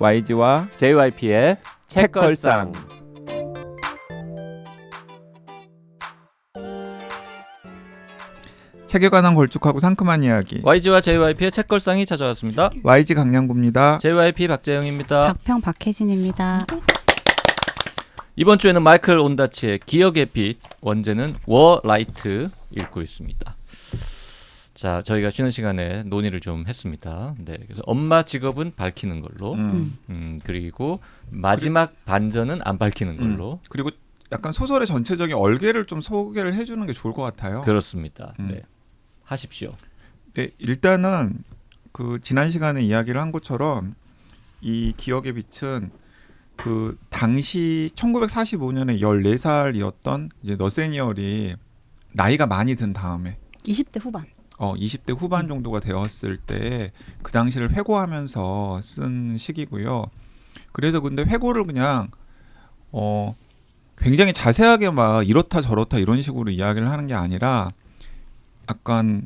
YG와 JYP의 책걸상. 책에 관한 걸쭉하고 상큼한 이야기. YG와 JYP의 책걸상이 찾아왔습니다. YG 강량구입니다. JYP 박재영입니다. 박평 박혜진입니다. 이번 주에는 마이클 온다치의 기억의 빛, 원제는 워라이트 읽고 있습니다. 자, 저희가 쉬는 시간에 논의를 좀 했습니다. 네, 그래서 엄마 직업은 밝히는 걸로, 그리고 마지막 반전은 안 밝히는 걸로. 그리고 약간 소설의 전체적인 얼개를 좀 소개를 해주는 게 좋을 것 같아요. 그렇습니다. 네, 하십시오. 네, 일단은 그 지난 시간에 이야기를 한 것처럼 이 기억의 빛은 그 당시 1945년에 14살이었던 이제 너세니얼이 나이가 많이 든 다음에 20대 후반. 20대 후반 정도가 되었을 때 그 당시를 회고하면서 쓴 시기고요. 그래서 근데 회고를 그냥 굉장히 자세하게 막 이렇다 저렇다 이런 식으로 이야기를 하는 게 아니라 약간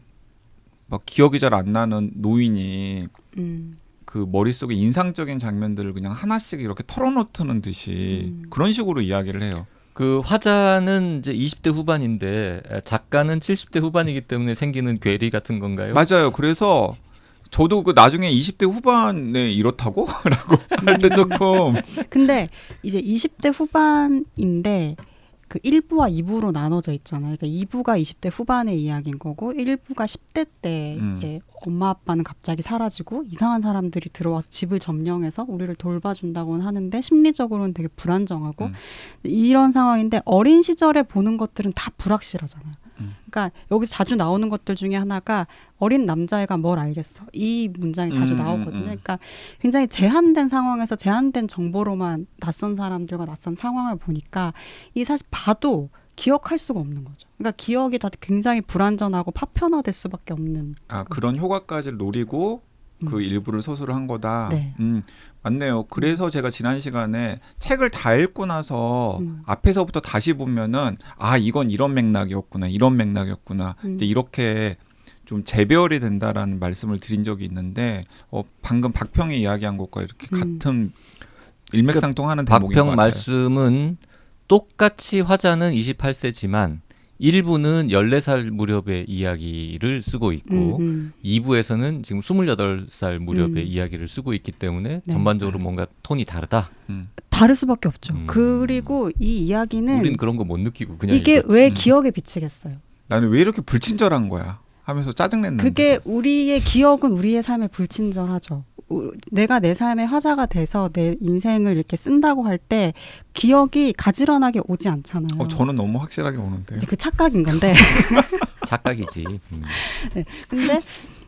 막 기억이 잘 안 나는 노인이 그 머릿속에 인상적인 장면들을 그냥 하나씩 이렇게 털어놓는 듯이 그런 식으로 이야기를 해요. 그 화자는 이제 20대 후반인데 작가는 70대 후반이기 때문에 생기는 괴리 같은 건가요? 맞아요. 그래서 저도 그 나중에 20대 후반에 이렇다고? 라고 할 때 조금 근데 이제 20대 후반인데 그 1부와 2부로 나눠져 있잖아요. 그러니까 2부가 20대 후반의 이야기인 거고 1부가 10대 때 이제 엄마 아빠는 갑자기 사라지고 이상한 사람들이 들어와서 집을 점령해서 우리를 돌봐준다고는 하는데 심리적으로는 되게 불안정하고 이런 상황인데 어린 시절에 보는 것들은 다 불확실하잖아요. 그러니까 여기서 자주 나오는 것들 중에 하나가 어린 남자애가 뭘 알겠어. 이 문장이 자주 나오거든요. 그러니까 굉장히 제한된 상황에서 제한된 정보로만 낯선 사람들과 낯선 상황을 보니까 이 사실 봐도 기억할 수가 없는 거죠. 그러니까 기억이 다 굉장히 불완전하고 파편화될 수밖에 없는. 그런 효과까지 노리고 그 일부를 서술을 한 거다. 네. 맞네요. 그래서 제가 지난 시간에 책을 다 읽고 나서 앞에서부터 다시 보면은 이건 이런 맥락이었구나, 이런 맥락이었구나. 이제 이렇게 좀 재별이 된다라는 말씀을 드린 적이 있는데 방금 박평이 이야기한 것과 이렇게 같은 일맥상통하는 대목인 것 박평 같아요. 말씀은 똑같이 화자는 28세지만 1부는 14살 무렵의 이야기를 쓰고 있고 2부에서는 지금 28살 무렵의 이야기를 쓰고 있기 때문에 네. 전반적으로 뭔가 톤이 다르다. 다를 수밖에 없죠. 그리고 이 이야기는 우리는 그런 거 못 느끼고 그냥 이게 읽었지. 왜 기억에 비치겠어요? 나는 왜 이렇게 불친절한 거야 하면서 짜증냈는데. 그게 우리의 기억은 우리의 삶에 불친절하죠. 내가 내 삶의 화자가 돼서 내 인생을 이렇게 쓴다고 할 때 기억이 가지런하게 오지 않잖아요. 저는 너무 확실하게 오는데요. 이제 그 착각인 건데. 착각이지. 네. 근데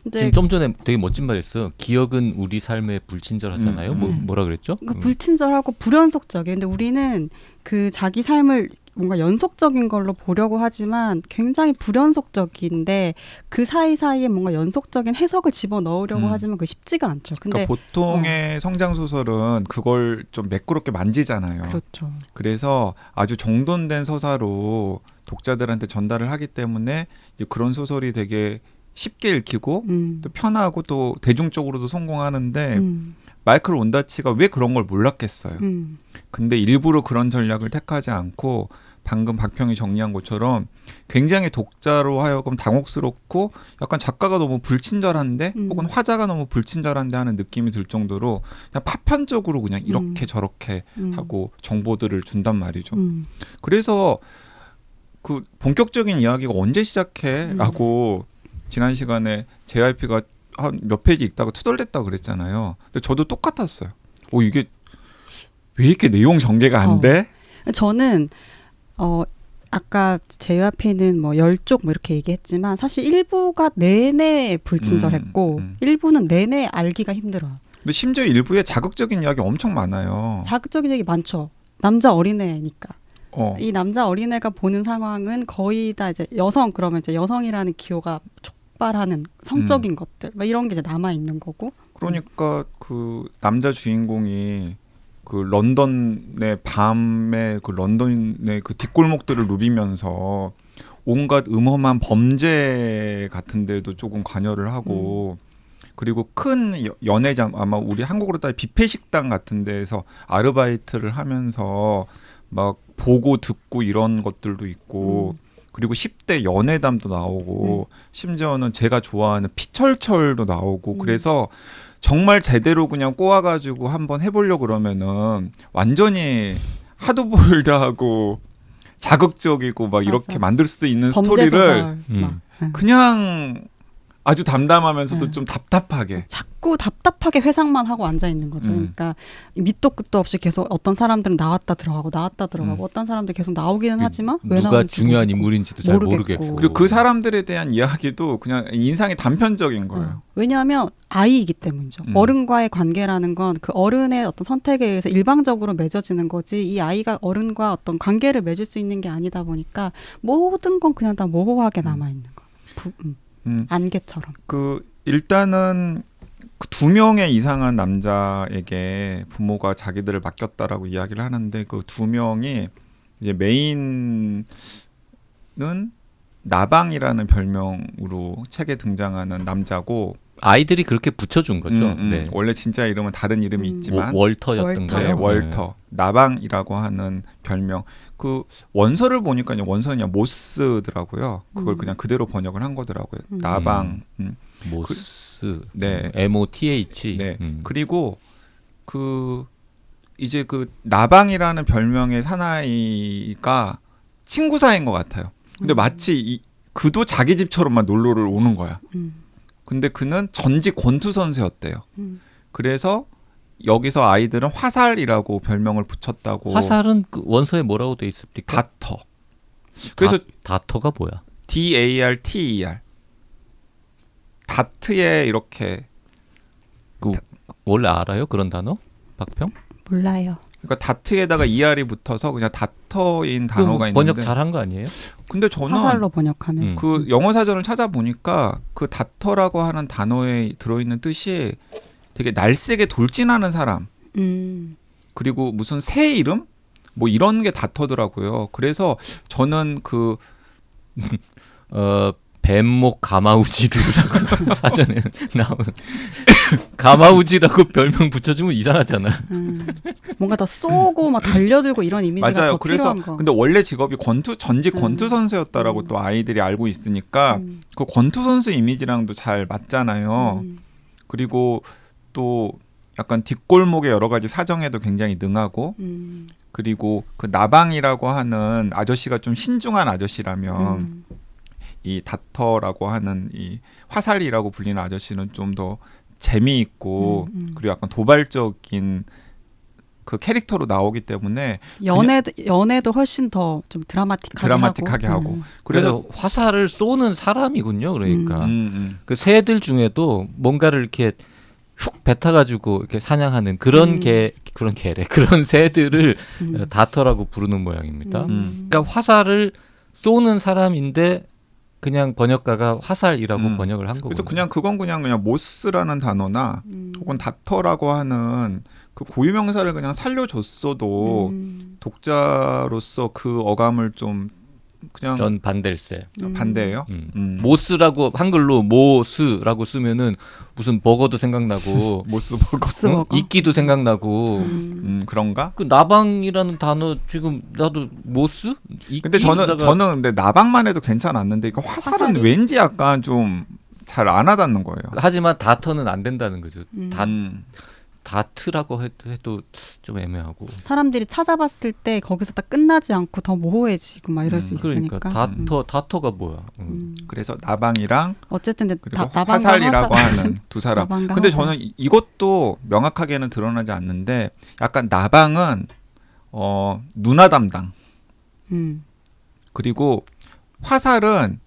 이제 지금 좀 전에 되게 멋진 말 했어요. 기억은 우리 삶에 불친절하잖아요. 뭐라 그랬죠? 그 불친절하고 불연속적이에요. 근데 우리는 그 자기 삶을 뭔가 연속적인 걸로 보려고 하지만 굉장히 불연속적인데 그 사이사이에 뭔가 연속적인 해석을 집어넣으려고 하지만 그게 쉽지가 않죠. 근데 그러니까 보통의 성장소설은 그걸 좀 매끄럽게 만지잖아요. 그렇죠. 그래서 아주 정돈된 서사로 독자들한테 전달을 하기 때문에 이제 그런 소설이 되게 쉽게 읽히고 또 편하고 또 대중적으로도 성공하는데 마이클 온다치가 왜 그런 걸 몰랐겠어요. 근데 일부러 그런 전략을 택하지 않고 방금 박평이 정리한 것처럼 굉장히 독자로 하여금 당혹스럽고 약간 작가가 너무 불친절한데 혹은 화자가 너무 불친절한데 하는 느낌이 들 정도로 그냥 파편적으로 그냥 이렇게 저렇게 하고 정보들을 준단 말이죠. 그래서 그 본격적인 이야기가 언제 시작해? 라고 지난 시간에 JYP가 한 몇 페이지 읽다가 투덜댔다고 그랬잖아요. 근데 저도 똑같았어요. 이게 왜 이렇게 내용 전개가 안 돼? 저는 아까 JYP는 뭐 10쪽 뭐 이렇게 얘기했지만 사실 1부가 내내 불친절했고 1부는 내내 알기가 힘들어요. 근데 심지어 일부에 자극적인 이야기 엄청 많아요. 자극적인 얘기 많죠. 남자 어린애니까. 이 남자 어린애가 보는 상황은 거의 다 이제 그러면 이제 여성이라는 기호가 촉발하는 성적인 것들 막 이런 게 이제 남아 있는 거고. 그러니까 그 남자 주인공이 그 런던의 밤에 그 런던의 그 뒷골목들을 누비면서 온갖 음험한 범죄 같은 데도 조금 관여를 하고 그리고 큰 연회장 아마 우리 한국으로 따지면 뷔페 식당 같은 데에서 아르바이트를 하면서 막 보고 듣고 이런 것들도 있고 그리고 10대 연애담도 나오고 심지어는 제가 좋아하는 피철철도 나오고 그래서 정말 제대로 그냥 꼬아가지고 한번 해보려고 그러면은 완전히 하드보일드하고 자극적이고 막 이렇게 맞아. 만들 수도 있는 범죄 스토리를 소설 막. 그냥 아주 담담하면서도 좀 답답하게 자꾸 답답하게 회상만 하고 앉아 있는 거죠. 그러니까 밑도 끝도 없이 계속 어떤 사람들은 나왔다 들어가고 어떤 사람들 계속 나오기는 하지만 왜 누가 나오는지 중요한 모르겠고. 인물인지도 잘 모르겠고. 그리고 그 사람들에 대한 이야기도 그냥 인상이 단편적인 거예요. 왜냐하면 아이이기 때문이죠. 어른과의 관계라는 건 그 어른의 어떤 선택에 의해서 일방적으로 맺어지는 거지 이 아이가 어른과 어떤 관계를 맺을 수 있는 게 아니다 보니까 모든 건 그냥 다 모호하게 남아있는 거예요. 안개처럼. 그 일단은 그 2명의 이상한 남자에게 부모가 자기들을 맡겼다라고 이야기를 하는데 그 2명이 이제 메인은 나방이라는 별명으로 책에 등장하는 남자고 아이들이 그렇게 붙여준 거죠. 네. 원래 진짜 이름은 다른 이름이 있지만 월터였던가요? 네, 월터 나방이라고 하는 별명. 그 원서를 보니까 원서는 그냥 모스더라고요. 그걸 그냥 그대로 번역을 한 거더라고요. 나방. 모스. 네. MOTH. 네. 그리고 그 이제 그 나방이라는 별명의 사나이가 친구 사이인 것 같아요. 근데 마치 그도 자기 집처럼만 놀러를 오는 거야. 근데 그는 전직 권투 선수였대요. 그래서 여기서 아이들은 화살이라고 별명을 붙였다고. 화살은 그 원서에 뭐라고 돼 있습니까? 다터. 그래서 다터가 뭐야? DARTER. 다트에 이렇게. 원래 알아요? 그런 단어? 박평? 몰라요. 그러니까 다트에다가 ER이 붙어서 그냥 다터인 단어가 있는데. 번역 잘한 거 아니에요? 근데 저는 화살로 번역하면. 그 영어 사전을 찾아보니까 그 다터라고 하는 단어에 들어있는 뜻이 되게 날쌔게 돌진하는 사람. 그리고 무슨 새 이름? 뭐 이런 게 다터더라고요. 그래서 저는 그 뱀목 가마우지루라고 사전에 나온 가마우지라고 별명 붙여주면 이상하잖아. 뭔가 더 쏘고 막 달려들고 이런 이미지가 맞아요. 더 그래서 필요한 거. 근데 원래 직업이 전직 권투 선수였다라고 또 아이들이 알고 있으니까 그 권투 선수 이미지랑도 잘 맞잖아요. 그리고 또 약간 뒷골목의 여러 가지 사정에도 굉장히 능하고 그리고 그 나방이라고 하는 아저씨가 좀 신중한 아저씨라면 이 다터라고 하는 이 화살이라고 불리는 아저씨는 좀 더 재미있고 그리고 약간 도발적인 그 캐릭터로 나오기 때문에 연애도 훨씬 더 좀 드라마틱하게 하고. 그래서 화살을 쏘는 사람이군요. 그러니까 그 새들 중에도 뭔가를 이렇게 훅 뱉어가지고 이렇게 사냥하는 그런 그런 새들을 다터라고 부르는 모양입니다. 그러니까 화살을 쏘는 사람인데 그냥 번역가가 화살이라고 번역을 한 거고. 그래서 그냥 그냥 모스라는 단어나 혹은 다터라고 하는 그 고유명사를 그냥 살려줬어도 독자로서 그 어감을 좀 그냥 전 반댈세. 반대예요. 모스라고 한글로 모스라고 쓰면은 무슨 버거도 생각나고 모스버거, 이끼도 생각나고 그런가? 그 나방이라는 단어 지금 나도 모스? 근데 저는 근데 나방만 해도 괜찮았는데 이거 화살은 왠지 약간 좀 잘 안 와닿는 거예요. 하지만 다터는 안 된다는 거죠. 다트라고 해도 좀 애매하고. 사람들이 찾아봤을 때 거기서 딱 끝나지 않고 더 모호해지고 막 이럴 수 있으니까. 그러니까 다터가 뭐야? 그래서 나방이랑 어쨌든 그리고 화살이라고 하는 두 사람. 근데 저는 이것도 명확하게는 드러나지 않는데 약간 나방은 누나 담당. 그리고 화살은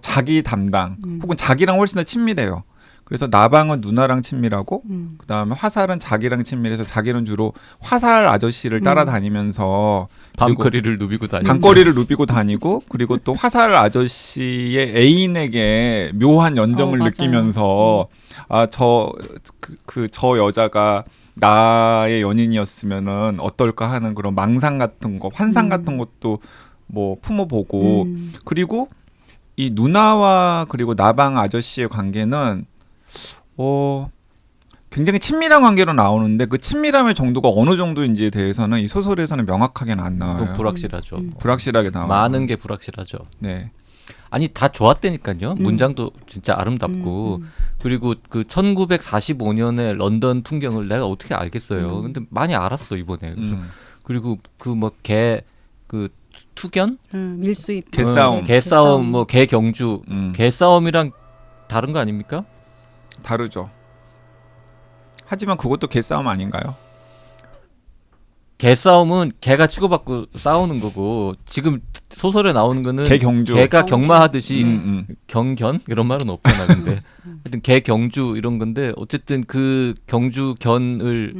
자기 담당. 혹은 자기랑 훨씬 더 친밀해요. 그래서 나방은 누나랑 친밀하고 그다음에 화살은 자기랑 친밀해서 자기는 주로 화살 아저씨를 따라다니면서 밤거리를 누비고 다니고 그리고 또 화살 아저씨의 애인에게 묘한 연정을 느끼면서 저 여자가 나의 연인이었으면은 어떨까 하는 그런 망상 같은 거, 환상 같은 것도 뭐 품어보고 그리고 이 누나와 그리고 나방 아저씨의 관계는 굉장히 친밀한 관계로 나오는데 그 친밀함의 정도가 어느 정도인지에 대해서는 이 소설에서는 명확하게는 안 나와요. 너무 불확실하죠. 불확실하게 나와요. 많은 게 불확실하죠. 네. 아니 다 좋았다니까요. 문장도 진짜 아름답고 그리고 그 1945년의 런던 풍경을 내가 어떻게 알겠어요. 근데 많이 알았어 이번에. 그래서 그리고 그 뭐 개 그 투견? 밀수입. 개싸움. 개싸움 뭐 개경주. 음. 개싸움이랑 다른 거 아닙니까? 다르죠. 하지만 그것도 개싸움 아닌가요? 개싸움은 개가 치고받고 싸우는 거고 지금 소설에 나오는 거는 개경주. 개가 경마하듯이 경견 이런 말은 없잖아. 근데 하여튼 개경주 이런 건데 어쨌든 그 경주견을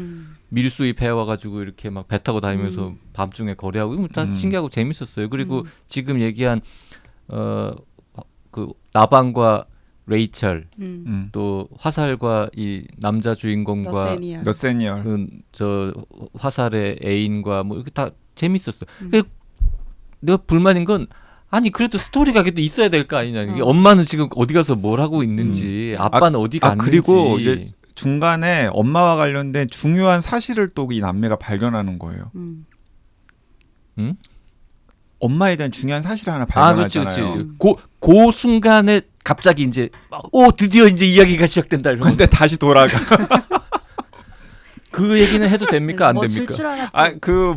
밀수입해 와가지고 이렇게 막 배 타고 다니면서 밤중에 거래하고 이거 다 신기하고 재밌었어요. 그리고 지금 얘기한 그 나방과 레이첼 또 화살과 이 남자 주인공과 너세니얼 그 화살의 애인과 뭐 이렇게 다 재밌었어. 내가 불만인 건 아니 그래도 스토리가 그래도 있어야 될 거 아니냐. 이게 엄마는 지금 어디 가서 뭘 하고 있는지 아빠는 어디 갔는지. 그리고 이제 중간에 엄마와 관련된 중요한 사실을 또 이 남매가 발견하는 거예요. 엄마에 대한 중요한 사실을 하나 발견하잖아요. 그 순간에 갑자기 이제 드디어 이제 이야기가 시작된다 이러면. 근데 다시 돌아가. 그 얘기는 해도 됩니까 안 됩니까?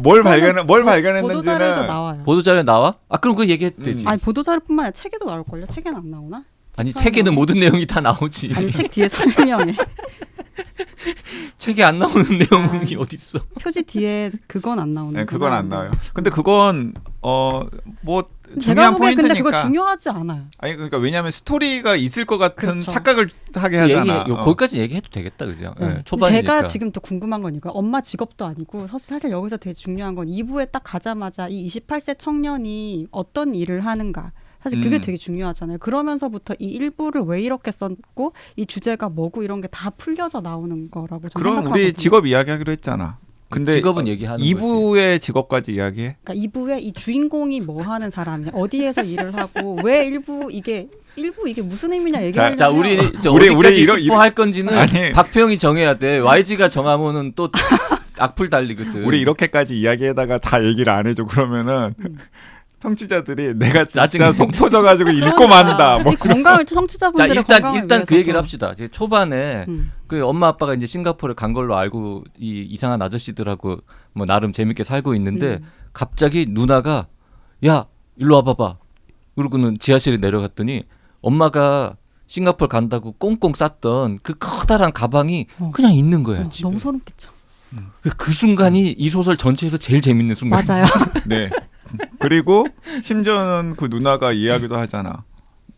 뭘 발견했는지는 보도자료에도 나와요. 보도자료에 나와? 그럼 그 얘기해도 되지. 아니 보도자료뿐만 아니라 책에도 나올 걸요. 책에는 안 나오나? 아니 책에는 모든 내용이 다 나오지. 아니 책 뒤에 설명에. 책에 안 나오는 내용이 어디 있어? 표지 뒤에 그건 안 나오는. 네, 그건 안 나와요. 근데 그건 뭐 중요한 포인트니까. 근데 그거 중요하지 않아요. 아니 그러니까 왜냐하면 스토리가 있을 것 같은 그렇죠. 착각을 하게 하잖아. 거기까지 얘기해도 되겠다 그죠? 네, 초반이니까. 제가 지금 또 궁금한 건 이거예요. 엄마 직업도 아니고 사실 여기서 되게 중요한 건 2부에 딱 가자마자 이 28세 청년이 어떤 일을 하는가. 사실 그게 되게 중요하잖아요. 그러면서부터 이 1부를 왜 이렇게 썼고 이 주제가 뭐고 이런 게 다 풀려져 나오는 거라고 저는 그럼 생각하거든요. 우리 직업 이야기하기로 했잖아. 근데 직업은 얘기하는 2부의 직업까지 이야기해? 그러니까 2부에 이 주인공이 뭐 하는 사람이냐, 어디에서 일을 하고 왜 1부 이게 무슨 의미냐 얘기하려면 자, 우리 어디까지 스포할 건지는 아니. 박평이 정해야 돼. YG가 정하면은 또 악플 달리거든. 우리 이렇게까지 이야기에다가 다 얘기를 안 해줘. 그러면은 청취자들이 내가 진짜 속 터져가지고 읽고 만다. 뭐 건강을 청취자분들의 건강을 일단 그 위해서도. 얘기를 합시다. 초반에 그 엄마 아빠가 이제 싱가포르에 간 걸로 알고 이 이상한 아저씨들하고 뭐 나름 재밌게 살고 있는데 갑자기 누나가 야 일로 와봐봐. 그러고는 지하실에 내려갔더니 엄마가 싱가포르 간다고 꽁꽁 쌌던 그 커다란 가방이 그냥 있는 거야. 집에. 너무 소름 끼쳐. 그 순간이 이 소설 전체에서 제일 재밌는 순간. 맞아요. 네. 그리고 심지어는 그 누나가 이야기도 하잖아.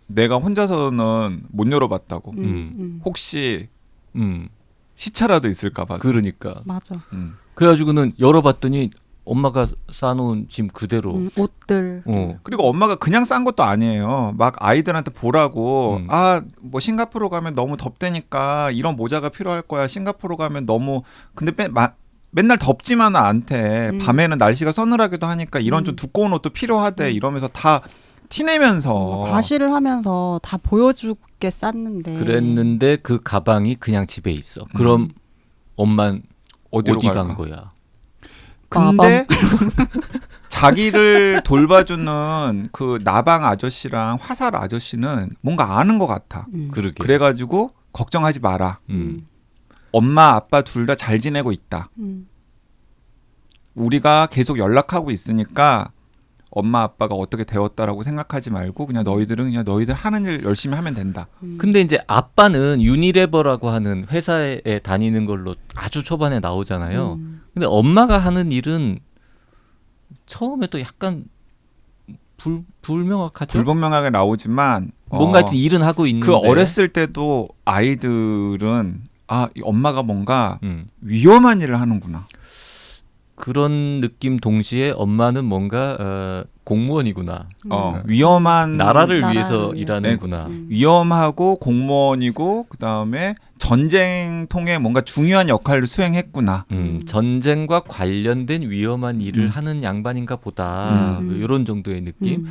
내가 혼자서는 못 열어봤다고. 혹시 시차라도 있을까 봐서. 그러니까. 맞아. 그래가지고는 열어봤더니 엄마가 싸놓은 짐 그대로. 옷들. 그리고 엄마가 그냥 싼 것도 아니에요. 막 아이들한테 보라고. 뭐 싱가포르 가면 너무 덥다니까 이런 모자가 필요할 거야. 싱가포르 가면 너무 근데 맨날 덥지만은 않대. 밤에는 날씨가 서늘하기도 하니까 이런 좀 두꺼운 옷도 필요하대. 이러면서 다 티내면서 과시를 하면서 다 보여주게 쌌는데. 그랬는데 그 가방이 그냥 집에 있어. 그럼 엄만 어디로 어디 갈까? 간 거야? 근데 자기를 돌봐주는 그 나방 아저씨랑 화살 아저씨는 뭔가 아는 것 같아. 그러게. 그래가지고 걱정하지 마라. 엄마 아빠 둘 다 잘 지내고 있다. 우리가 계속 연락하고 있으니까 엄마 아빠가 어떻게 되었다라고 생각하지 말고 그냥 너희들 하는 일 열심히 하면 된다. 근데 이제 아빠는 유니레버라고 하는 회사에 다니는 걸로 아주 초반에 나오잖아요. 근데 엄마가 하는 일은 처음에도 약간 불명확하죠. 불분명하게 나오지만 뭔가 하여튼 일은 하고 있는데 그 어렸을 때도 아이들은 이 엄마가 뭔가 위험한 일을 하는구나. 그런 느낌 동시에 엄마는 뭔가 공무원이구나. 위험한 나라를 위해서 일하는구나. 위험하고 공무원이고 그다음에 전쟁통에 뭔가 중요한 역할을 수행했구나. 전쟁과 관련된 위험한 일을 하는 양반인가 보다. 이런 정도의 느낌.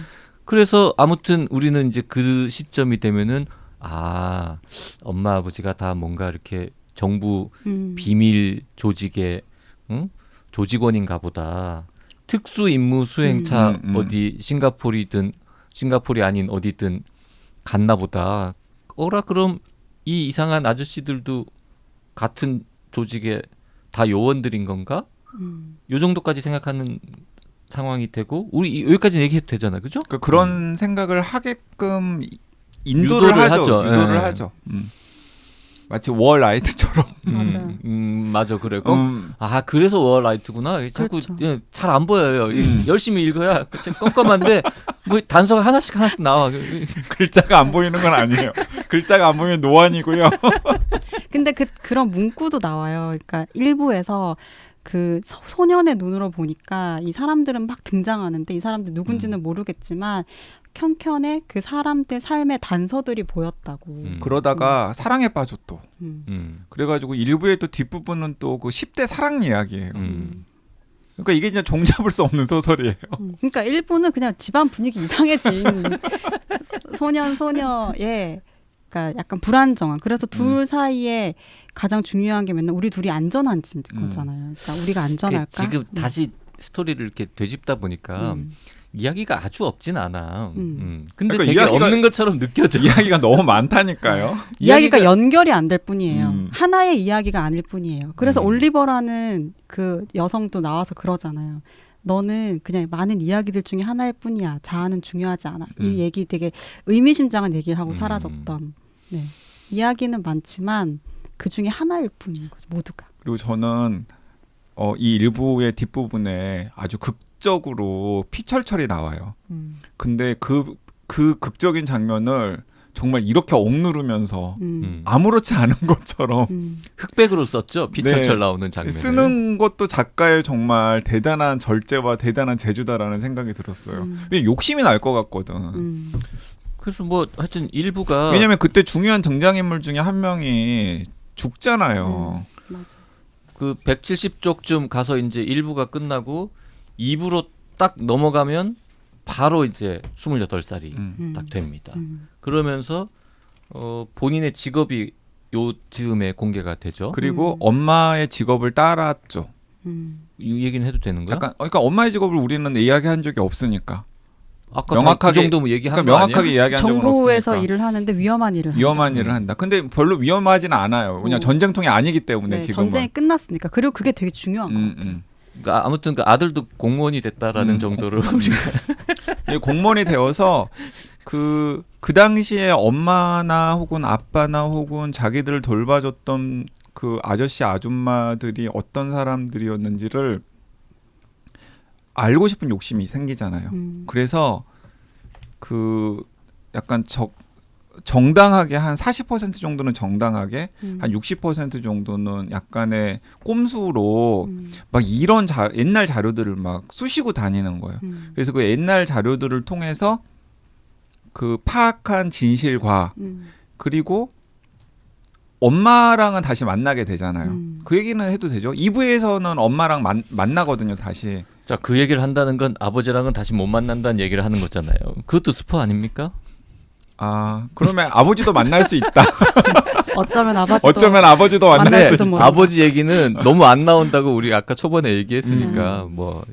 그래서 아무튼 우리는 이제 그 시점이 되면은 아, 엄마 아버지가 다 뭔가 이렇게 정부 비밀 조직의 조직원인가 보다. 특수 임무 수행차 어디 싱가포르이 아닌 어디든 갔나 보다. 그럼 이 이상한 아저씨들도 같은 조직의 다 요원들인 건가? 요 정도까지 생각하는 상황이 되고 우리 여기까지 얘기해도 되잖아, 그죠? 그런 생각을 하게끔 인도를 하죠. 유도를 예. 하죠. 마치 월라이트처럼. 맞아요. 맞아, 그래. 그래서 워라이트구나. 자꾸 그렇죠. 잘 안 보여요. 열심히 읽어야 껌껌한데 뭐 단서가 하나씩 나와. 글자가 안 보이는 건 아니에요. 글자가 안 보이면 노안이고요. 근데 그런 문구도 나와요. 그러니까 일부에서 그 소년의 눈으로 보니까 이 사람들은 막 등장하는데 이 사람들 누군지는 모르겠지만 켠켠에 그 사람들 삶의 단서들이 보였다고. 그러다가 사랑에 빠져 또. 그래가지고 일부의 또 뒷부분은 또 그 10대 사랑 이야기예요. 그러니까 이게 이제 종잡을 수 없는 소설이에요. 그러니까 일부는 그냥 집안 분위기 이상해진 소녀의 그러니까 약간 불안정한. 그래서 둘 사이에 가장 중요한 게 맨날 우리 둘이 안전한지 거잖아요. 그러니까 우리가 안전할까? 지금 다시 스토리를 이렇게 되짚다 보니까 이야기가 아주 없진 않아. 근데 그러니까 되게 없는 것처럼 느껴져. 이야기가 너무 많다니까요. 이야기가 연결이 안 될 뿐이에요. 음. 하나의 이야기가 아닐 뿐이에요. 그래서 올리버라는 그 여성도 나와서 그러잖아요. 너는 그냥 많은 이야기들 중에 하나일 뿐이야. 자아는 중요하지 않아. 이 얘기 되게 의미심장한 얘기를 하고 사라졌던. 네. 이야기는 많지만 그 중에 하나일 뿐인 거죠. 모두가. 그리고 저는 이 일부의 뒷부분에 아주 극적으로 피철철이 나와요. 근데 그 극적인 장면을 정말 이렇게 억누르면서 아무렇지 않은 것처럼 흑백으로 썼죠. 피철철 네. 나오는 장면. 쓰는 것도 작가의 정말 대단한 절제와 대단한 재주다라는 생각이 들었어요. 욕심이 날 것 같거든. 그래서 뭐 하여튼 일부가 왜냐면 그때 중요한 등장인물 중에 한 명이 죽잖아요. 맞아. 그 170쪽쯤 가서 이제 1부가 끝나고 2부로 딱 넘어가면 바로 이제 28살이 딱 됩니다. 그러면서 본인의 직업이 요 즈음에 공개가 되죠. 그리고 엄마의 직업을 따랐죠. 이 얘기는 해도 되는 거야? 약간 그러니까 엄마의 직업을 우리는 이야기한 적이 없으니까. 아까 명확하게- 그 정도면 얘기한 그러니까 거 아니야? 명확하게 이야기한 적은 정부에서 없으니까. 일을 하는데 위험한 일을 위험한 일을 한다. 근데 별로 위험하지는 않아요. 그냥 전쟁통이 아니기 때문에 네, 지금은. 전쟁이 끝났으니까. 그리고 그게 되게 중요한 거예요. 그러니까 아무튼 그 아들도 공무원이 됐다라는 정도로 이 공무원이 되어서 그 당시에 엄마나 혹은 아빠나 혹은 자기들을 돌봐줬던 그 아저씨 아줌마들이 어떤 사람들이었는지를 알고 싶은 욕심이 생기잖아요. 그래서 그 약간 정당하게 한 40% 정도는 정당하게 한 60% 정도는 약간의 꼼수로 막 이런 옛날 자료들을 막 쑤시고 다니는 거예요. 그래서 그 옛날 자료들을 통해서 그 파악한 진실과 그리고 엄마랑은 다시 만나게 되잖아요. 그 얘기는 해도 되죠. 2부에서는 엄마랑 만나거든요, 다시. 자, 그 얘기를 한다는 건 아버지랑은 다시 못 만난다는 얘기를 하는 거잖아요. 그것도 스포 아닙니까? 아, 그러면 아버지도 만날 수 있다. 어쩌면 아버지도 어쩌면 아버지도 만날 수 만날지도 있다. 모른다. 아버지 얘기는 너무 안 나온다고 우리 아까 초반에 얘기했으니까 뭐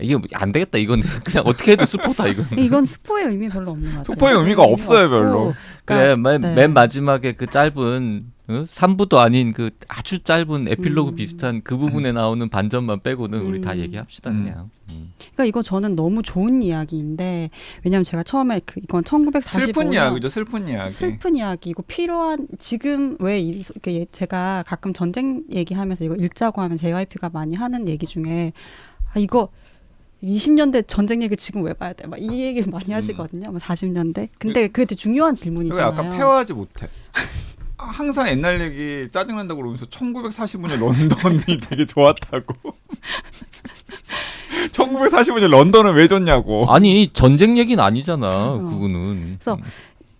이게 안 되겠다. 이건 그냥 어떻게 해도 스포다 이건. 이건 스포의 의미 별로 없는 것 같아요. 스포의 의미가 없어요, 별로. 그래, 그러니까, 맨 마지막에 그 짧은 3부도 아닌 그 아주 짧은 에필로그 비슷한 그 부분에 나오는 반전만 빼고는 우리 다 얘기합시다 그냥. 그러니까 이거 저는 너무 좋은 이야기인데 왜냐하면 제가 처음에 이건 1945년 슬픈 이야기죠, 슬픈 이야기. 슬픈 이야기고 필요한 지금 왜 이렇게 제가 가끔 전쟁 얘기하면서 이거 읽자고 하면 JYP가 많이 하는 얘기 중에 이거 20년대 전쟁 얘기 지금 왜 봐야 돼? 막 이 얘기를 많이 하시거든요. 40년대. 근데 그게 되게 중요한 그거 질문이잖아요. 약간 폐화하지 못해. 항상 옛날 얘기 짜증난다고 그러면서 1945년 런던이 되게 좋았다고. 1945년 런던은 왜 좋냐고. 아니 전쟁 얘기는 아니잖아. 그거는. 그래서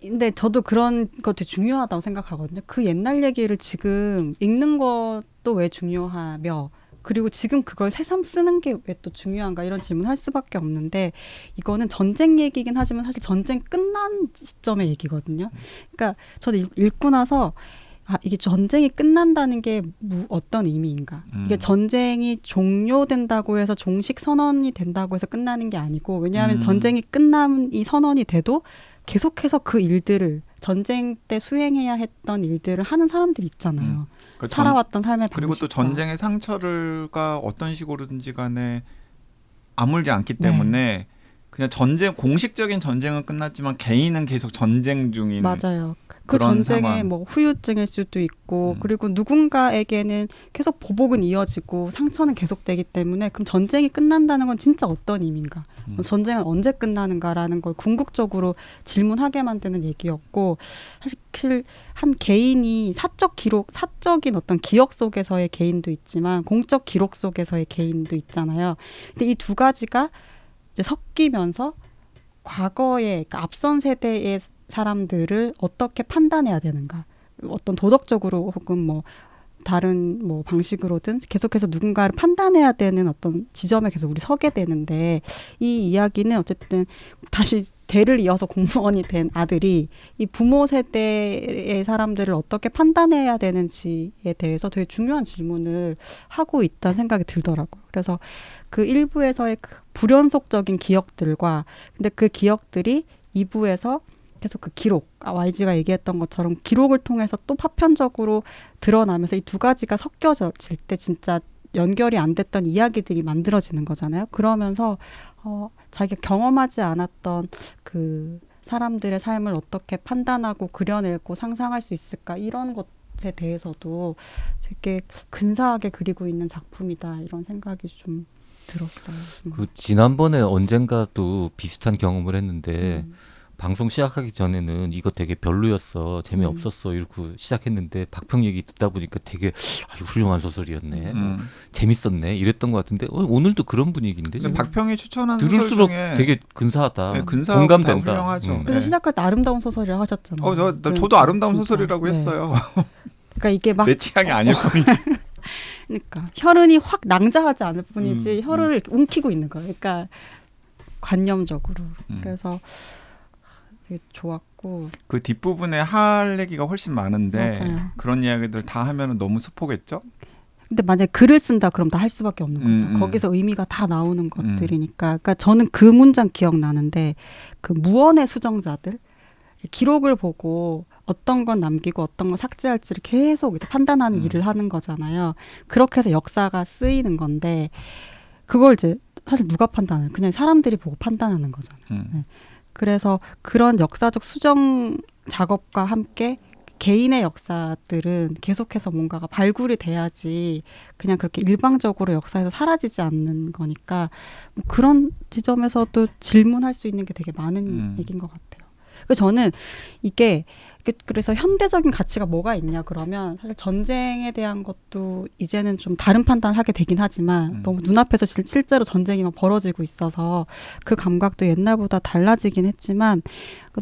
근데 저도 그런 거 되게 중요하다고 생각하거든요. 그 옛날 얘기를 지금 읽는 것도 왜 중요하며 그리고 지금 그걸 새삼 쓰는 게 왜 또 중요한가 이런 질문을 할 수밖에 없는데 이거는 전쟁 얘기긴 하지만 사실 전쟁 끝난 시점의 얘기거든요. 그러니까 저는 읽고 나서 이게 전쟁이 끝난다는 게 어떤 의미인가. 이게 전쟁이 종료된다고 해서 종식 선언이 된다고 해서 끝나는 게 아니고 왜냐하면 전쟁이 끝난 이 선언이 돼도 계속해서 그 일들을 전쟁 때 수행해야 했던 일들을 하는 사람들이 있잖아요. 그러니까 살아왔던 삶의 방식과. 그리고 또 전쟁의 상처가 어떤 식으로든지 간에 아물지 않기 때문에 그냥 공식적인 전쟁은 끝났지만 개인은 계속 전쟁 중인 맞아요. 그 전쟁의 상황. 뭐 후유증일 수도 있고 그리고 누군가에게는 계속 보복은 이어지고 상처는 계속되기 때문에 그럼 전쟁이 끝난다는 건 진짜 어떤 의미인가? 전쟁은 언제 끝나는가라는 걸 궁극적으로 질문하게 만드는 얘기였고 사실 한 개인이 사적인 어떤 기억 속에서의 개인도 있지만 공적 기록 속에서의 개인도 있잖아요. 근데 이 두 가지가 이제 섞이면서 과거의 그러니까 앞선 세대의 사람들을 어떻게 판단해야 되는가? 어떤 도덕적으로 혹은 뭐 다른 뭐 방식으로든 계속해서 누군가를 판단해야 되는 어떤 지점에 계속 우리 서게 되는데 이 이야기는 어쨌든 다시 대를 이어서 공무원이 된 아들이 이 부모 세대의 사람들을 어떻게 판단해야 되는지에 대해서 되게 중요한 질문을 하고 있다는 생각이 들더라고요. 그래서 그 1부에서의 그 불연속적인 기억들과 근데 그 기억들이 2부에서 계속 그 기록, YG가 얘기했던 것처럼 기록을 통해서 또 파편적으로 드러나면서 이 두 가지가 섞여질 때 진짜 연결이 안 됐던 이야기들이 만들어지는 거잖아요. 그러면서 자기가 경험하지 않았던 그 사람들의 삶을 어떻게 판단하고 그려내고 상상할 수 있을까 이런 것에 대해서도 되게 근사하게 그리고 있는 작품이다 이런 생각이 좀 들었어요. 그 지난번에 언젠가도 비슷한 경험을 했는데 방송 시작하기 전에는 이거 되게 별로였어, 재미없었어 이러고 시작했는데 박평 얘기 듣다 보니까 되게 아주 훌륭한 소설이었네, 재밌었네 이랬던 것 같은데 오늘도 그런 분위기인데 지금 박평이 추천한 소설 들을수록 중에 되게 근사하다, 네, 근사하고 공감된다. 훌륭하죠. 그래서 네. 시작할 때 아름다운 소설이라고 하셨잖아요. 저도 아름다운 진짜. 소설이라고 네. 했어요. 그러니까 이게 막 내 취향이 아닐 뿐이지. 그러니까 혈흔이 확 낭자하지 않을 뿐이지 혈흔을 이렇게 움키고 있는 거예요. 그러니까 관념적으로. 그래서 되게 좋았고 그 뒷부분에 할 얘기가 훨씬 많은데 맞아요. 그런 이야기들 다 하면 너무 스포겠죠? 근데 만약에 글을 쓴다 그럼 다 할 수밖에 없는 거죠. 거기서 의미가 다 나오는 것들이니까. 그러니까 저는 그 문장 기억나는데 그 무언의 수정자들 기록을 보고 어떤 건 남기고 어떤 건 삭제할지를 계속 이제 판단하는 일을 하는 거잖아요. 그렇게 해서 역사가 쓰이는 건데 그걸 이제 사실 누가 판단해요? 그냥 사람들이 보고 판단하는 거잖아요. 네. 그래서 그런 역사적 수정 작업과 함께 개인의 역사들은 계속해서 뭔가가 발굴이 돼야지 그냥 그렇게 일방적으로 역사에서 사라지지 않는 거니까 뭐 그런 지점에서도 질문할 수 있는 게 되게 많은 얘기인 것 같아요. 그래서 저는 이게 그래서 현대적인 가치가 뭐가 있냐 그러면 사실 전쟁에 대한 것도 이제는 좀 다른 판단을 하게 되긴 하지만 너무 눈앞에서 실제로 전쟁이 막 벌어지고 있어서 그 감각도 옛날보다 달라지긴 했지만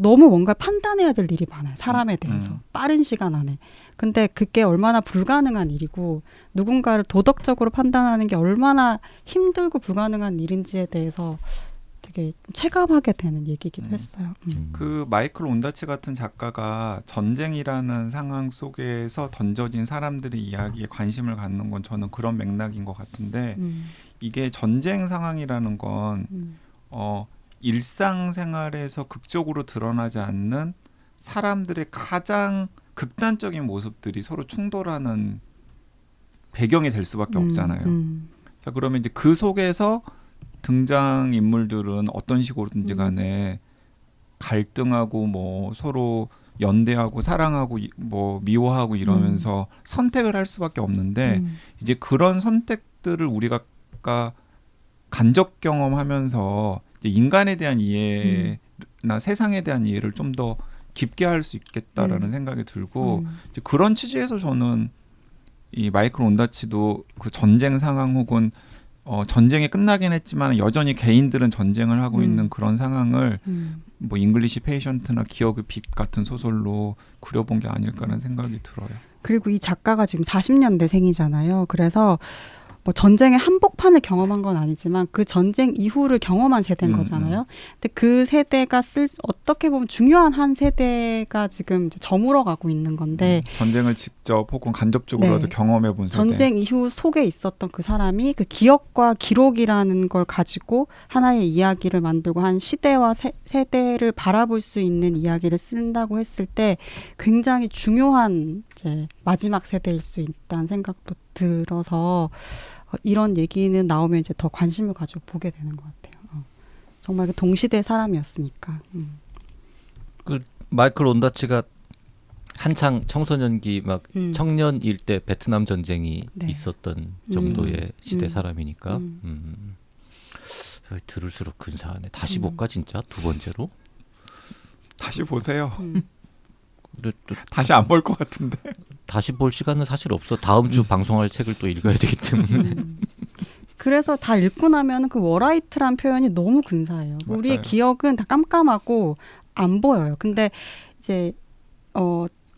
너무 뭔가 판단해야 될 일이 많아요. 사람에 대해서. 빠른 시간 안에. 근데 그게 얼마나 불가능한 일이고 누군가를 도덕적으로 판단하는 게 얼마나 힘들고 불가능한 일인지에 대해서 되게 체감하게 되는 얘기기도 했어요. 그 마이클 온다치 같은 작가가 전쟁이라는 상황 속에서 던져진 사람들의 이야기에 관심을 갖는 건 저는 그런 맥락인 것 같은데 이게 전쟁 상황이라는 건 일상생활에서 극적으로 드러나지 않는 사람들의 가장 극단적인 모습들이 서로 충돌하는 배경이 될 수밖에 없잖아요. 자, 그러면 이제 그 속에서 등장 인물들은 어떤 식으로든지 간에 갈등하고 뭐 서로 연대하고 사랑하고 뭐 미워하고 이러면서 선택을 할 수밖에 없는데 이제 그런 선택들을 우리가 간접 경험하면서 이제 인간에 대한 이해나 세상에 대한 이해를 좀 더 깊게 할 수 있겠다라는 생각이 들고 이제 그런 취지에서 저는 이 마이클 온다치도 그 전쟁 상황 혹은 전쟁이 끝나긴 했지만 여전히 개인들은 전쟁을 하고 있는 그런 상황을 뭐 잉글리시 페이션트나 기억의 빛 같은 소설로 그려본 게 아닐까라는 생각이 들어요. 그리고 이 작가가 지금 40년대생이잖아요. 그래서 뭐 전쟁의 한복판을 경험한 건 아니지만 그 전쟁 이후를 경험한 세대인 거잖아요. 근데 그 세대가 어떻게 보면 중요한 한 세대가 지금 이제 저물어가고 있는 건데 전쟁을 직접 혹은 간접적으로라도 네. 경험해 본 세대. 전쟁 이후 속에 있었던 그 사람이 그 기억과 기록이라는 걸 가지고 하나의 이야기를 만들고 한 시대와 세대를 바라볼 수 있는 이야기를 쓴다고 했을 때 굉장히 중요한 이제 마지막 세대일 수 있다는 생각도 들어서 이런 얘기는 나오면 이제 더 관심을 가지고 보게 되는 것 같아요. 정말 그 동시대 사람이었으니까. 그 마이클 온다치가 한창 청소년기 막 청년일 때 베트남 전쟁이 네. 있었던 정도의 시대 사람이니까 들을수록 근사하네. 다시 볼까 진짜 두 번째로? 다시 보세요. 근데 또 다시 안 볼 것 같은데. 다시 볼 시간은 사실 없어. 다음 주 방송할 책을 또 읽어야 되기 때문에. 그래서 다 읽고 나면 그 워라이트란 표현이 너무 근사해요. 맞아요. 우리의 기억은 다 깜깜하고 안 보여요. 근데 이제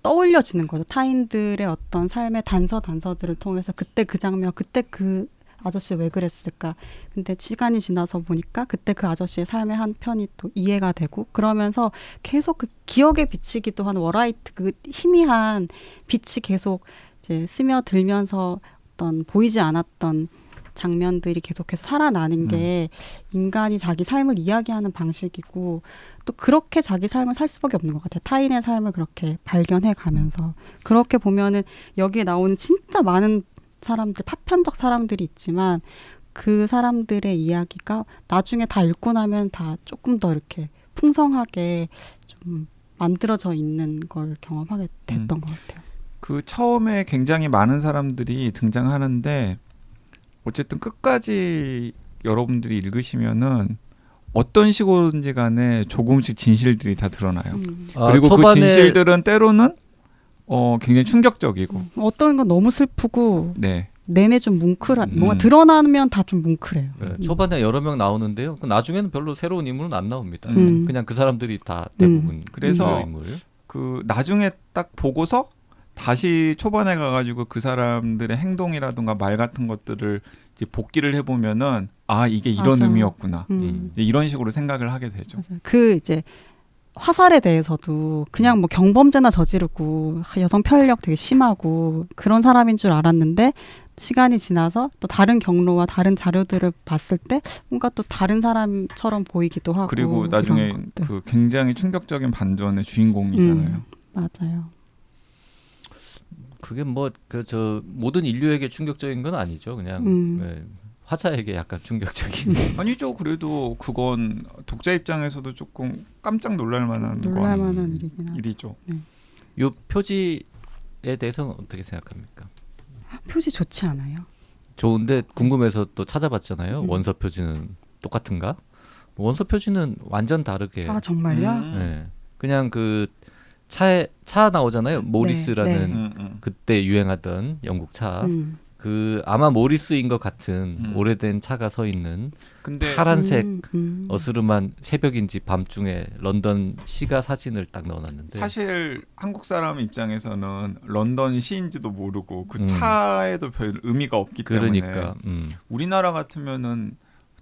떠올려지는 거죠. 타인들의 어떤 삶의 단서들을 통해서 그때 그 장면, 그때 그 아저씨 왜 그랬을까. 근데 시간이 지나서 보니까 그때 그 아저씨의 삶의 한 편이 또 이해가 되고 그러면서 계속 그 기억에 비치기도 한 워라이트 그 희미한 빛이 계속 이제 스며들면서 어떤 보이지 않았던 장면들이 계속해서 살아나는 게 인간이 자기 삶을 이야기하는 방식이고 또 그렇게 자기 삶을 살 수밖에 없는 것 같아요. 타인의 삶을 그렇게 발견해 가면서 그렇게 보면은 여기에 나오는 진짜 많은 사람들, 파편적 사람들이 있지만 그 사람들의 이야기가 나중에 다 읽고 나면 다 조금 더 이렇게 풍성하게 좀 만들어져 있는 걸 경험하게 됐던 것 같아요. 그 처음에 굉장히 많은 사람들이 등장하는데 어쨌든 끝까지 여러분들이 읽으시면은 어떤 식으로든지 간에 조금씩 진실들이 다 드러나요. 그리고 그 진실들은 때로는 굉장히 충격적이고 어떤 건 너무 슬프고 네. 내내 좀 뭉클한 뭔가 드러나면 다 좀 뭉클해요. 네, 초반에 여러 명 나오는데요. 나중에는 별로 새로운 인물은 안 나옵니다. 음. 그냥 그 사람들이 다 대부분 그래서 주요 인물. 그 나중에 딱 보고서 다시 초반에 가가지고 그 사람들의 행동이라든가 말 같은 것들을 이제 복기를 해보면은 아 이게 이런 맞아. 의미였구나 이제 이런 식으로 생각을 하게 되죠. 맞아요. 그 이제 화살에 대해서도 그냥 뭐 경범죄나 저지르고 여성 편력 되게 심하고 그런 사람인 줄 알았는데 시간이 지나서 또 다른 경로와 다른 자료들을 봤을 때 뭔가 또 다른 사람처럼 보이기도 하고 그리고 나중에 이런 것들. 그 굉장히 충격적인 반전의 주인공이잖아요. 맞아요. 그게 뭐 그 저 모든 인류에게 충격적인 건 아니죠. 그냥 네, 화자에게 약간 충격적인. 아니죠. 그래도 그건 독자 입장에서도 조금 깜짝 놀랄 만한 일이긴 하죠. 일이죠. 네. 요 표지에 대해서는 어떻게 생각합니까? 표지 좋지 않아요? 좋은데 궁금해서 또 찾아봤잖아요. 원서 표지는 똑같은가? 원서 표지는 완전 다르게. 아 정말요? 네. 그냥 그 차 나오잖아요. 모리스라는 그때 유행하던 영국 차. 그 아마 모리스인 것 같은 오래된 차가 서 있는 근데 파란색 어스름한 새벽인지 밤중에 런던 시가 사진을 딱 넣어놨는데 사실 한국 사람 입장에서는 런던 시인지도 모르고 그 차에도 별 의미가 없기 그러니까, 때문에 우리나라 같으면은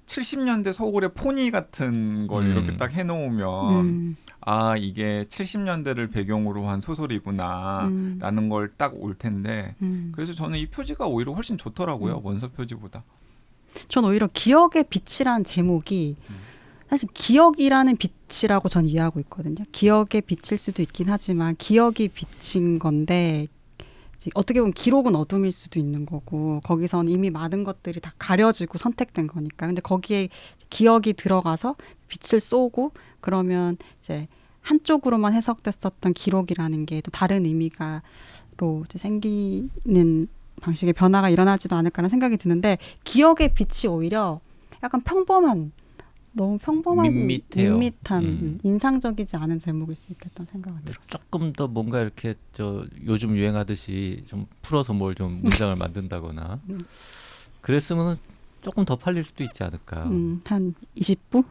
70년대 서울의 포니 같은 걸 이렇게 딱 해놓으면 아 이게 70년대를 배경으로 한 소설이구나 라는 걸 딱 올 텐데 그래서 저는 이 표지가 오히려 훨씬 좋더라고요. 원서 표지보다. 전 오히려 기억의 빛이란 제목이 사실 기억이라는 빛이라고 전 이해하고 있거든요. 기억의 빛일 수도 있긴 하지만 기억이 빛인 건데 어떻게 보면 기록은 어둠일 수도 있는 거고 거기서는 이미 많은 것들이 다 가려지고 선택된 거니까. 근데 거기에 기억이 들어가서 빛을 쏘고 그러면 이제 한쪽으로만 해석됐었던 기록이라는 게 또 다른 의미가로 이제 생기는 방식의 변화가 일어나지도 않을까라는 생각이 드는데 기억의 빛이 오히려 약간 평범한 너무 평범한 밋밋한 인상적이지 않은 제목일 수 있겠다는 생각이 들었어요. 조금 더 뭔가 이렇게 저 요즘 유행하듯이 좀 풀어서 뭘 좀 문장을 만든다거나 그랬으면 조금 더 팔릴 수도 있지 않을까. 한 20부?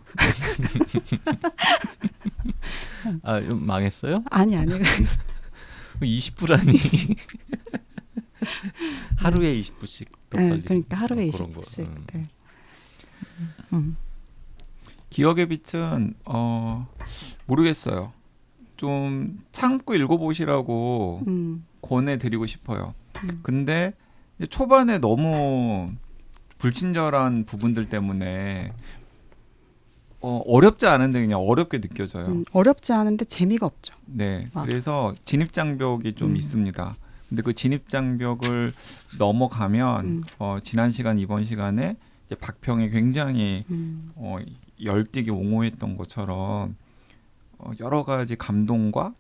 아, 망했어요? 아니. 20부라니. 하루에 20부씩 네, 팔리고. 그러니까 하루에 그런 거. 20부씩. 네. 기억의 빛은 모르겠어요. 좀 참고 읽어보시라고 권해드리고 싶어요. 근데 이제 초반에 너무 불친절한 부분들 때문에 어렵지 않은데 그냥 어렵게 느껴져요. 어렵지 않은데 재미가 없죠. 네, 맞아. 그래서 진입장벽이 좀 있습니다. 근데 그 진입장벽을 넘어가면 지난 시간 이번 시간에 이제 박평이 굉장히 열띠게 옹호했던 것처럼 여러 가지 감동과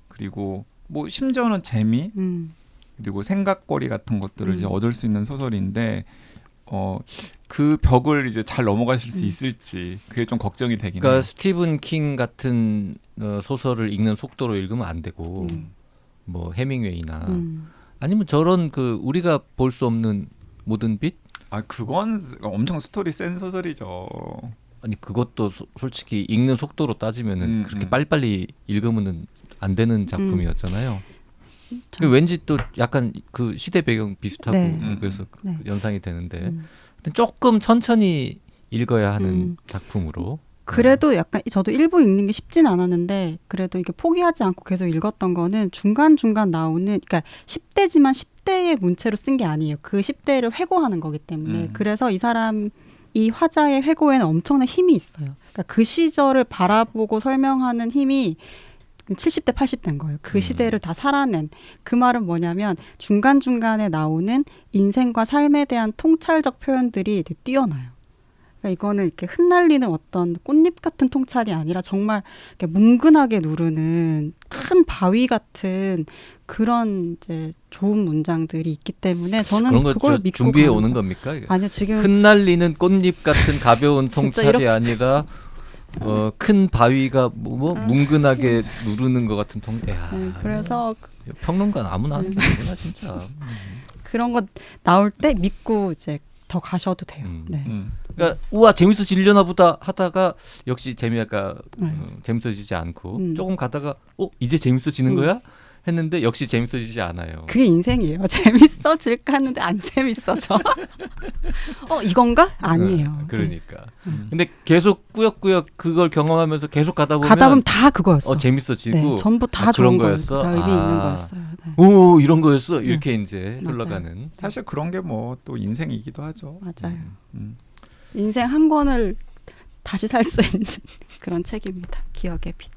그리고 뭐 심지어는 재미 그리고 생각거리 같은 것들을 이제 얻을 수 있는 소설인데 그 벽을 이제 잘 넘어가실 수 있을지 그게 좀 걱정이 되긴 그러니까 해요. 스티븐 킹 같은 소설을 읽는 속도로 읽으면 안 되고 뭐 해밍웨이나 아니면 저런 그 우리가 볼 수 없는 모든 빛? 아 그건 엄청 스토리 센 소설이죠. 아니 그것도 솔직히 읽는 속도로 따지면은 그렇게 빨리빨리 읽으면은 안 되는 작품이었잖아요. 왠지 또 약간 그 시대 배경 비슷하고 네. 그래서 네. 연상이 되는데 하여튼 조금 천천히 읽어야 하는 작품으로. 그래도 약간 저도 일부 읽는 게 쉽진 않았는데 그래도 이게 포기하지 않고 계속 읽었던 거는 중간중간 나오는 그러니까 10대지만 10대의 문체로 쓴 게 아니에요. 그 10대를 회고하는 거기 때문에 그래서 이 사람 이 화자의 회고에는 엄청난 힘이 있어요. 그러니까 그 시절을 바라보고 설명하는 힘이 70대, 80대인 거예요. 그 시대를 다 살아낸. 그 말은 뭐냐면 중간중간에 나오는 인생과 삶에 대한 통찰적 표현들이 되게 뛰어나요. 그러니까 이거는 이렇게 흩날리는 어떤 꽃잎 같은 통찰이 아니라 정말 이렇게 뭉근하게 누르는 큰 바위 같은 그런 이제 좋은 문장들이 있기 때문에 저는 그런 거 그걸 믿고 준비해 가는 오는 거. 겁니까? 아니요, 지금 흩날리는 꽃잎 같은 가벼운 진짜 통찰이 아니라 큰 바위가 뭉근하게 누르는 것 같은 야, 네, 그래서 평론가는 아무나 하는 게 아니구나 진짜. 그런 거 나올 때 믿고 이제 더 가셔도 돼요. 네. 그러니까 우와 재밌어지려나 보다 하다가 역시 재미가 재밌어지지 않고 조금 가다가 이제 재밌어지는 거야? 했는데 역시 재밌어지지 않아요. 그게 인생이에요. 재밌어질까 했는데 안 재밌어져. 이건가? 아니에요. 그러니까. 근데 계속 꾸역꾸역 그걸 경험하면서 계속 가다 보면 가다 보면 다 그거였어. 재밌어지고 네, 전부 다 그런 좋은 거였어. 다 의미 있는 거였어요. 네. 오 이런 거였어. 이렇게 이제 맞아요. 흘러가는. 사실 그런 게 뭐 또 인생이기도 하죠. 맞아요. 인생 한 권을 다시 살 수 있는 그런 책입니다. 기억의 빛.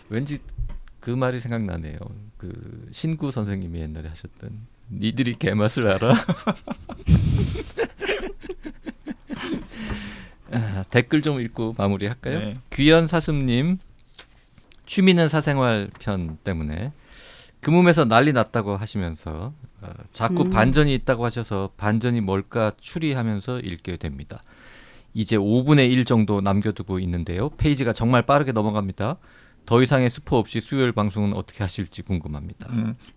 왠지 그 말이 생각나네요. 그 신구 선생님이 옛날에 하셨던 니들이 개맛을 알아? 댓글 좀 읽고 마무리할까요? 네. 귀연 사슴님 취미는 사생활 편 때문에 금음에서 난리 났다고 하시면서 자꾸 반전이 있다고 하셔서 반전이 뭘까 추리하면서 읽게 됩니다. 이제 5분의 1 정도 남겨두고 있는데요. 페이지가 정말 빠르게 넘어갑니다. 더 이상의 스포 없이 수요일 방송은 어떻게 하실지 궁금합니다.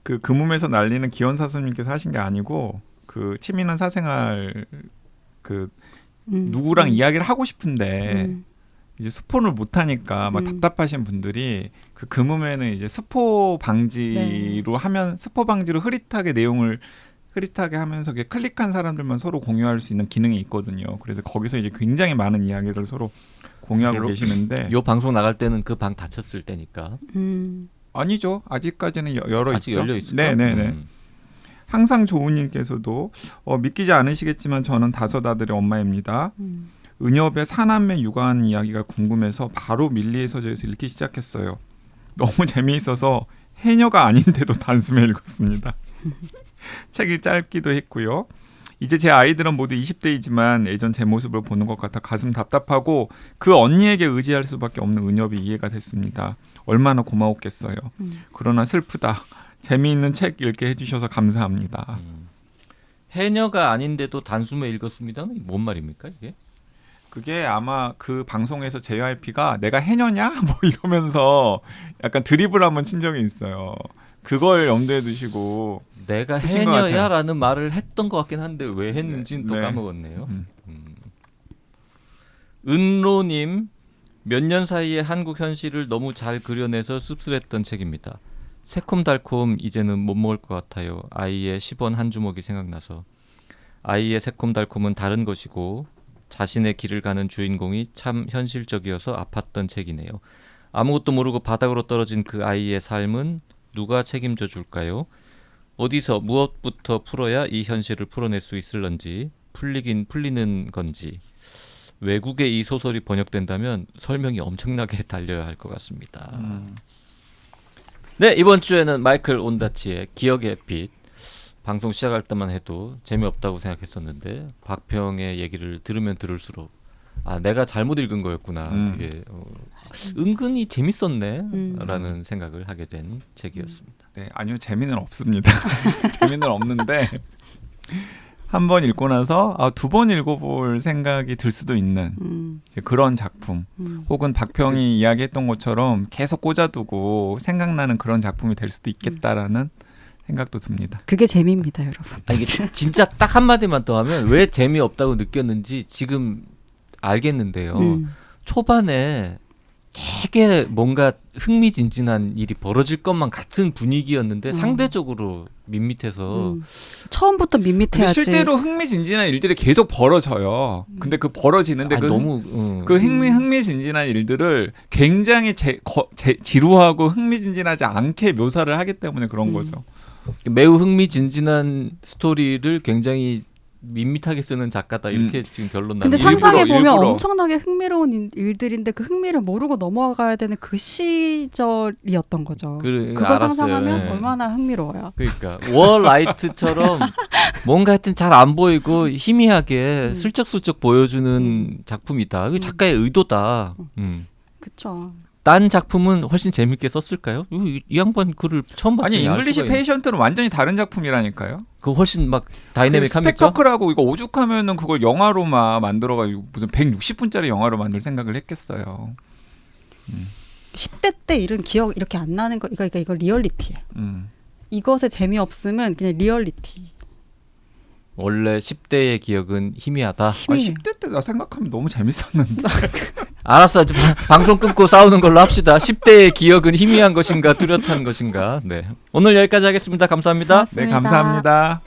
그 금음에서 날리는 기원 사슴님께서 하신 게 아니고 그 취미는 사생활 그 누구랑 이야기를 하고 싶은데 이제 스포를 못 하니까 막 답답하신 분들이 그 금음에는 이제 스포 방지로 하면 스포 방지로 흐릿하게 내용을 흐릿하게 하면서 클릭한 사람들만 서로 공유할 수 있는 기능이 있거든요. 그래서 거기서 이제 굉장히 많은 이야기를 서로 공유하고 계시는데 요 방송 나갈 때는 그 방 닫혔을 때니까. 아니죠. 아직까지는 열어 아직 있죠. 열려 있을까? 네네네. 항상 좋은님께서도 믿기지 않으시겠지만 저는 5 아들의 엄마입니다. 은엽의 사남매 육아하는 이야기가 궁금해서 바로 밀리의 서재에서 읽기 시작했어요. 너무 재미있어서 해녀가 아닌데도 단숨에 읽었습니다. 책이 짧기도 했고요. 이제 제 아이들은 모두 20대이지만 예전 제 모습을 보는 것 같아 가슴 답답하고 그 언니에게 의지할 수밖에 없는 은엽이 이해가 됐습니다. 얼마나 고마웠겠어요. 그러나 슬프다. 재미있는 책 읽게 해주셔서 감사합니다. 해녀가 아닌데도 단숨에 읽었습니다는 뭔 말입니까 이게? 그게 아마 그 방송에서 JYP가 내가 해녀냐? 뭐 이러면서 약간 드립을 한번 친 적이 있어요. 그걸 염두에 두시고 내가 쓰신 것 같아요. 해녀야라는 말을 했던 것 같긴 한데 왜 했는지는 또 네. 까먹었네요. 은로님 몇 년 사이에 한국 현실을 너무 잘 그려내서 씁쓸했던 책입니다. 새콤달콤 이제는 못 먹을 것 같아요. 아이의 10원 한 주먹이 생각나서 아이의 새콤달콤은 다른 것이고 자신의 길을 가는 주인공이 참 현실적이어서 아팠던 책이네요. 아무것도 모르고 바닥으로 떨어진 그 아이의 삶은 누가 책임져 줄까요? 어디서 무엇부터 풀어야 이 현실을 풀어낼 수 있을런지, 풀리긴 풀리는 건지. 외국에 이 소설이 번역된다면 설명이 엄청나게 달려야 할 것 같습니다. 네, 이번 주에는 마이클 온다치의 기억의 빛. 방송 시작할 때만 해도 재미없다고 생각했었는데 박평의 얘기를 들으면 들을수록 내가 잘못 읽은 거였구나. 되게 은근히 재밌었네 라는 생각을 하게 된 책이었습니다. 네, 아니요, 재미는 없습니다. 재미는 없는데 한 번 읽고 나서 두 번 읽어볼 생각이 들 수도 있는 이제 그런 작품, 혹은 박평이 이야기했던 것처럼 계속 꽂아두고 생각나는 그런 작품이 될 수도 있겠다라는 생각도 듭니다. 그게 재미입니다, 여러분. 이게 진짜 딱 한마디만 더 하면 왜 재미없다고 느꼈는지 지금 알겠는데요. 초반에 되게 뭔가 흥미진진한 일이 벌어질 것만 같은 분위기였는데 상대적으로 밋밋해서 처음부터 근데 밋밋해야지. 실제로 흥미진진한 일들이 계속 벌어져요. 근데 그 벌어지는데 그 흥미진진한 일들을 굉장히 지루하고 흥미진진하지 않게 묘사를 하기 때문에 그런 거죠. 매우 흥미진진한 스토리를 굉장히 밋밋하게 쓰는 작가다 이렇게 지금 결론 근데 나는. 상상해보면 일부러. 엄청나게 흥미로운 일들인데 그 흥미를 모르고 넘어가야 되는 그 시절이었던 거죠. 그거 알았어요. 상상하면 예. 얼마나 흥미로워요. 그러니까 월라이트처럼 뭔가 하여튼 잘 안 보이고 희미하게 슬쩍슬쩍 보여주는 작품이다. 그 작가의 의도다. 그렇죠. 딴 작품은 훨씬 재밌게 썼을까요? 이 양반 글을 처음 봤어요. 아니, 잉글리시 페이션트는 완전히 다른 작품이라니까요. 그 훨씬 막 다이내믹합니까? 스펙터클하고 이거 오죽하면은 그걸 영화로만 만들어가지고 무슨 160분짜리 영화로 만들 생각을 했겠어요. 10대 때 이런 기억 이렇게 안 나는 거 이거 리얼리티예요. 이것에 재미없으면 그냥 리얼리티. 원래 10대의 기억은 희미하다. 10대 때 나 생각하면 너무 재밌었는데. 알았어. 방송 끊고 싸우는 걸로 합시다. 10대의 기억은 희미한 것인가 뚜렷한 것인가. 네. 오늘 여기까지 하겠습니다. 감사합니다. 고맙습니다. 네, 감사합니다.